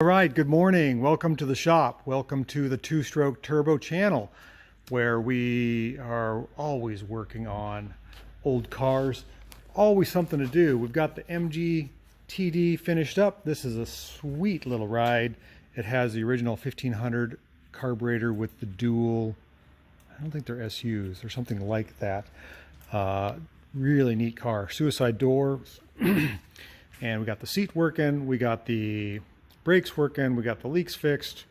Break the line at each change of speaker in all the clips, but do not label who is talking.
All right, good morning. Welcome to the shop. Welcome to the two-stroke turbo channel, where we are always working on old cars. Always something to do. We've got the MG TD finished up. This is a sweet little ride. It has the original 1500 carburetor with the dual, I don't think they're SUs or something like that. Really neat car. Suicide door. And we got the seat working. We got the brakes working. We got the leaks fixed.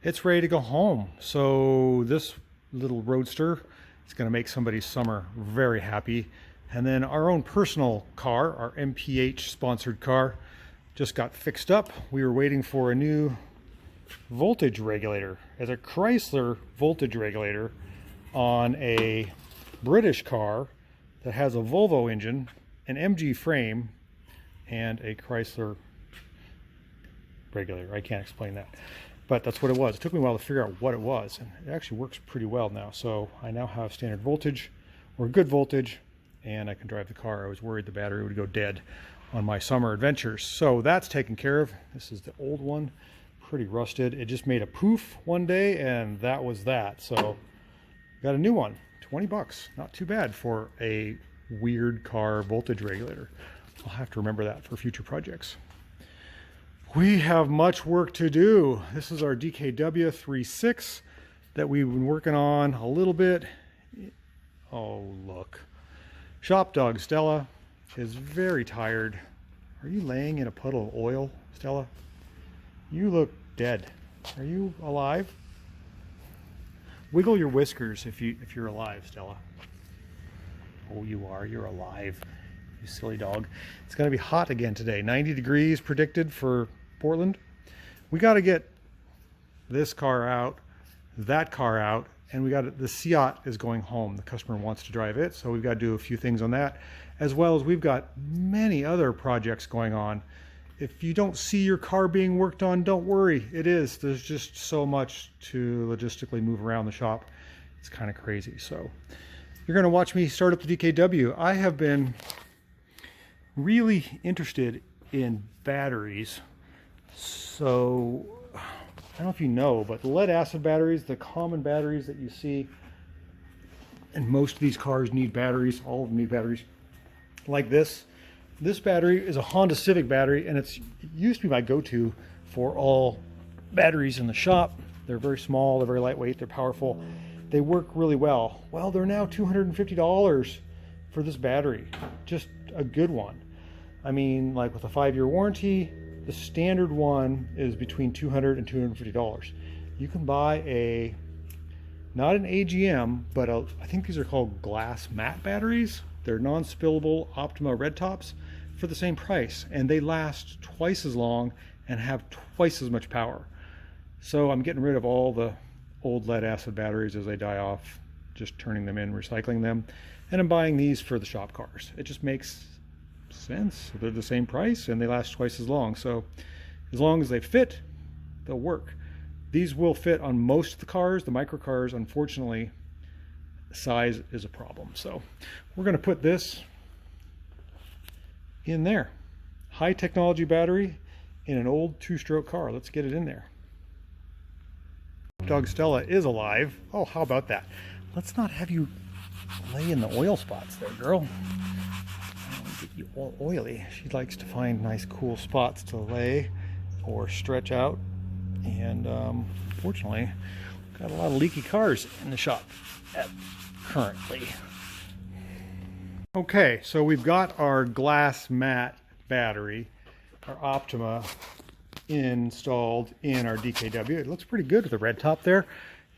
It's ready to go home. So this little roadster is going to make somebody's summer very happy. And then our own personal car, our MPH sponsored car, just got fixed up. We were waiting for a new voltage regulator. As a Chrysler voltage regulator on a British car that has a Volvo engine, an MG frame, and a Chrysler regulator. I can't explain that, but that's what it was. It took me a while to figure out what it was, and it actually works pretty well now. So I now have standard voltage, or good voltage, and I can drive the car. I was worried the battery would go dead on my summer adventures. So that's taken care of. This is the old one, pretty rusted. It just made a poof one day, and that was that. So got a new one, 20 bucks. Not too bad for a weird car voltage regulator. I'll have to remember that for future projects. We have much work to do. This is our DKW 3.6 that we've been working on a little bit. Oh, look. Shop dog Stella is very tired. Are you laying in a puddle of oil, Stella? You look dead. Are you alive? Wiggle your whiskers if you're alive, Stella. Oh, you are. You're alive. You silly dog. It's going to be hot again today. 90 degrees predicted for Portland. We got to get this car out, that car out, and we got the Seat is going home. The customer wants to drive it, so we've got to do a few things on that, as well as we've got many other projects going on. If you don't see your car being worked on, don't worry. It is. There's just so much to logistically move around the shop. It's kind of crazy. So you're going to watch me start up the DKW. I have been really interested in batteries. So I don't know if you know, but the lead acid batteries, the common batteries that you see, and most of these cars need batteries, all of them need batteries like this. This battery is a Honda Civic battery, and it used to be my go-to for all batteries in the shop. They're very small, they're very lightweight, they're powerful. They work really well. Well, they're now $250 for this battery. Just a good one. I mean, like with a 5-year warranty, the standard one is between $200 and $250. You can buy not an AGM, but I think these are called glass matte batteries. They're non-spillable Optima red tops for the same price, and they last twice as long and have twice as much power. So I'm getting rid of all the old lead acid batteries as they die off, just turning them in, recycling them, and I'm buying these for the shop cars. It just makes sense. They're the same price and they last twice as long. So as long as they fit, they'll work. These will fit on most of the cars. The micro cars, unfortunately, size is a problem. So we're going to put this in there. High technology battery in an old two-stroke car. Let's get it in there. Dog Stella is alive. Oh, how about that? Let's not have you lay in the oil spots there, girl. I don't get you all oily. She likes to find nice cool spots to lay or stretch out. And fortunately, we've got a lot of leaky cars in the shop currently. Okay, so we've got our glass matte battery, our Optima, installed in our DKW. It looks pretty good with the red top there.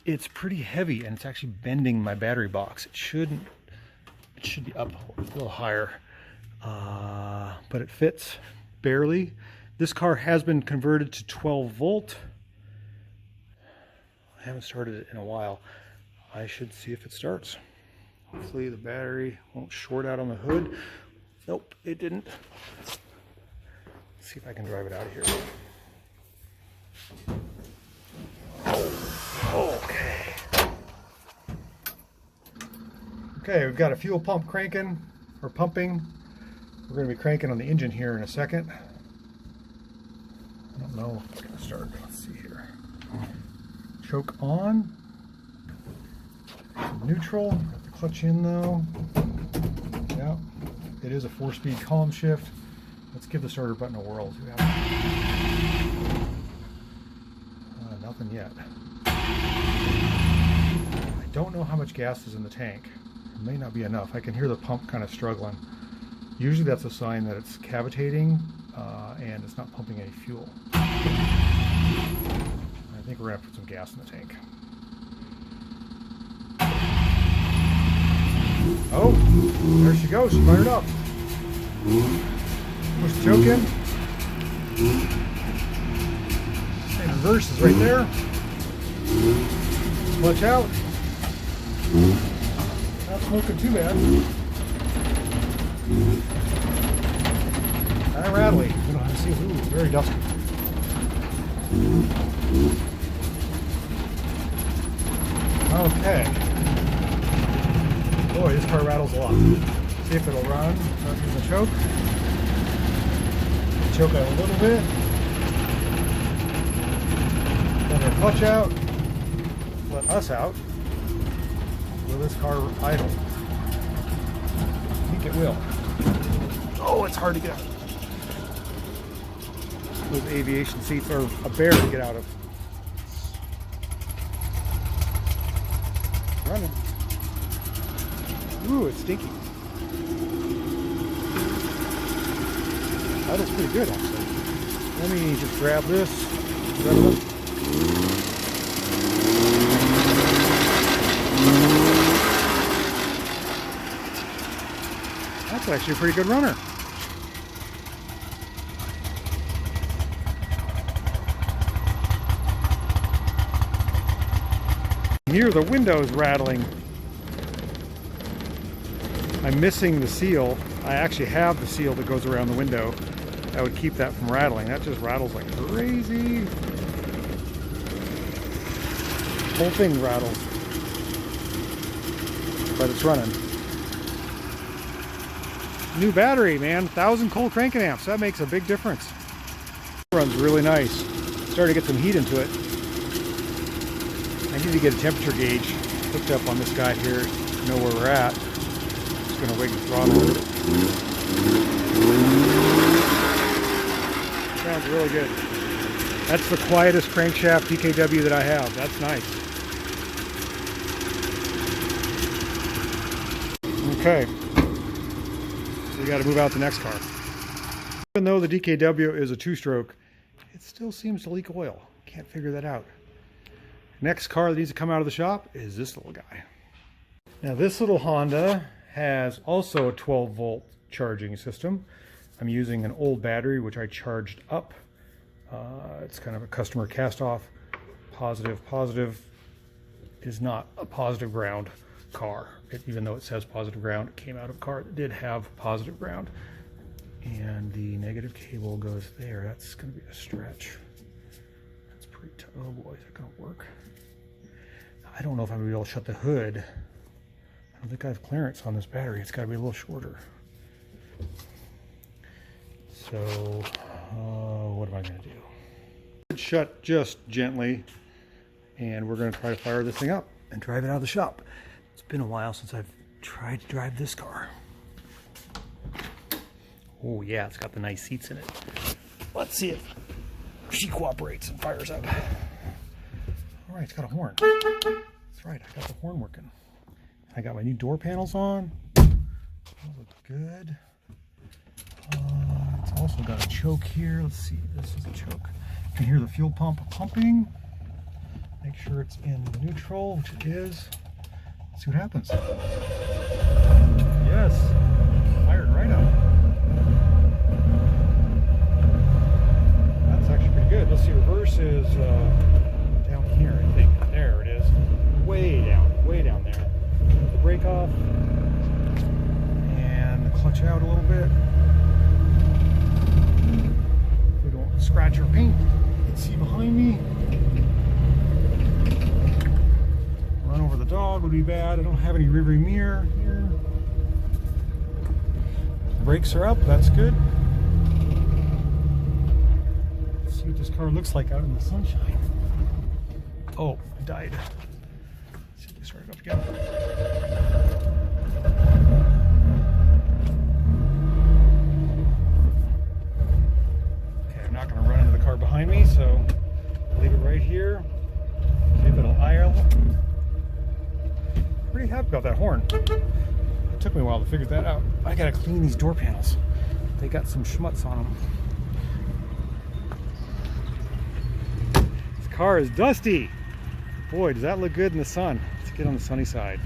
It's pretty heavy and it's actually bending my battery box. It should be up a little higher, but it fits barely. This car has been converted to 12 volt. I haven't started it in a while. I should see if it starts. Hopefully the battery won't short out on the hood. Nope, it didn't. Let's see if I can drive it out of here. Okay. Okay, we've got a fuel pump cranking, or pumping. We're going to be cranking on the engine here in a second. I don't don't know if it's going to start. Let's see here. Choke on. Neutral. Got the clutch in though. Yep. It is a 4-speed column shift. Let's give the starter button a whirl. See what happens. Nothing yet. I don't know how much gas is in the tank. It may not be enough. I can hear the pump kind of struggling. Usually that's a sign that it's cavitating and it's not pumping any fuel. I think we're going to put some gas in the tank. Oh, there she goes. She fired up. Push the choke in. And reverse is right there. Clutch out. Not smoking too bad. Kind of rattly. You know how to see. Ooh, very dusty. Okay. Boy, this car rattles a lot. See if it'll run. Start using the choke. Choke out a little bit. Then our clutch out. Let us out. Will this car idle? I think it will. Oh, it's hard to get out. Those aviation seats are a bear to get out of. Running. Ooh, it's stinky. That looks pretty good, actually. Let me just grab this. Grab it up. That's actually a pretty good runner. Here, the window's rattling. I'm missing the seal. I actually have the seal that goes around the window. That would keep that from rattling. That just rattles like crazy. The whole thing rattles. But it's running. New battery, man. 1,000 cold cranking amps. That makes a big difference. Runs really nice. Starting to get some heat into it. I need to get a temperature gauge hooked up on this guy here to know where we're at. Just going to wig the throttle. Sounds really good. That's the quietest crankshaft DKW that I have. That's nice. Okay. We got to move out the next car. Even though the DKW is a 2-stroke, it still seems to leak oil. Can't figure that out. Next car that needs to come out of the shop is this little guy. Now this little Honda has also a 12-volt charging system. I'm using an old battery which I charged up. It's kind of a customer cast-off. Positive is not a positive ground car. Even though it says positive ground, it came out of a car that did have positive ground. And the negative cable goes there. That's going to be a stretch. That's pretty tough. Oh boy, is that going to work? I don't know if I'm going to be able to shut the hood. I don't think I have clearance on this battery. It's got to be a little shorter. So, what am I going to do? Shut just gently, and we're going to try to fire this thing up and drive it out of the shop. It's been a while since I've tried to drive this car. Oh yeah, it's got the nice seats in it. Let's see if she cooperates and fires up. All right, it's got a horn. That's right, I got the horn working. I got my new door panels on. That looks good. It's also got a choke here. Let's see, this is a choke. You can hear the fuel pump pumping. Make sure it's in neutral, which it is. Let's see what happens. Yes, fired right up. That's actually pretty good. Let's see, reverse is down here, I think. There it is. Way down there. The brake off. And the clutch out a little bit. We don't scratch or paint. You can see behind me. Run over the dog would be bad. I don't have any rearview mirror here. Brakes are up, that's good. Let's see what this car looks like out in the sunshine. Oh, I died. Let's see if we start it up again. Okay, I'm not going to run into the car behind me, so leave it right here. Give it an idle. Pretty happy about that horn. It took me a while to figure that out. I gotta clean these door panels. They got some schmutz on them. This car is dusty. Boy, does that look good in the sun. Let's get on the sunny side.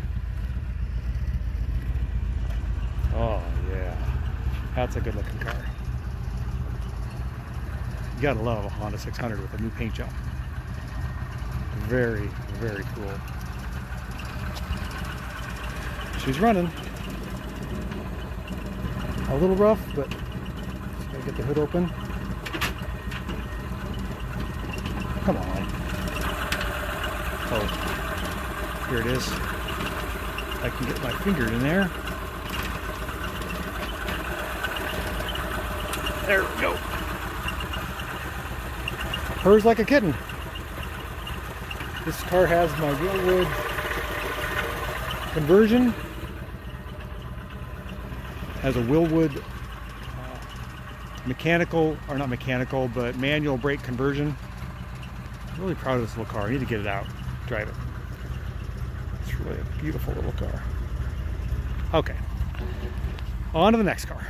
Oh yeah, that's a good looking car. You gotta love a Honda 600 with a new paint job. Very, very cool. She's running. A little rough, but just gotta get the hood open. Come on. Oh, here it is. I can get my finger in there. There we go. Purrs like a kitten. This car has my Willwood conversion. Has a Willwood mechanical, or not mechanical, but manual brake conversion. I'm really proud of this little car. I need to get it out, drive it. It's really a beautiful little car. Okay, on to the next car.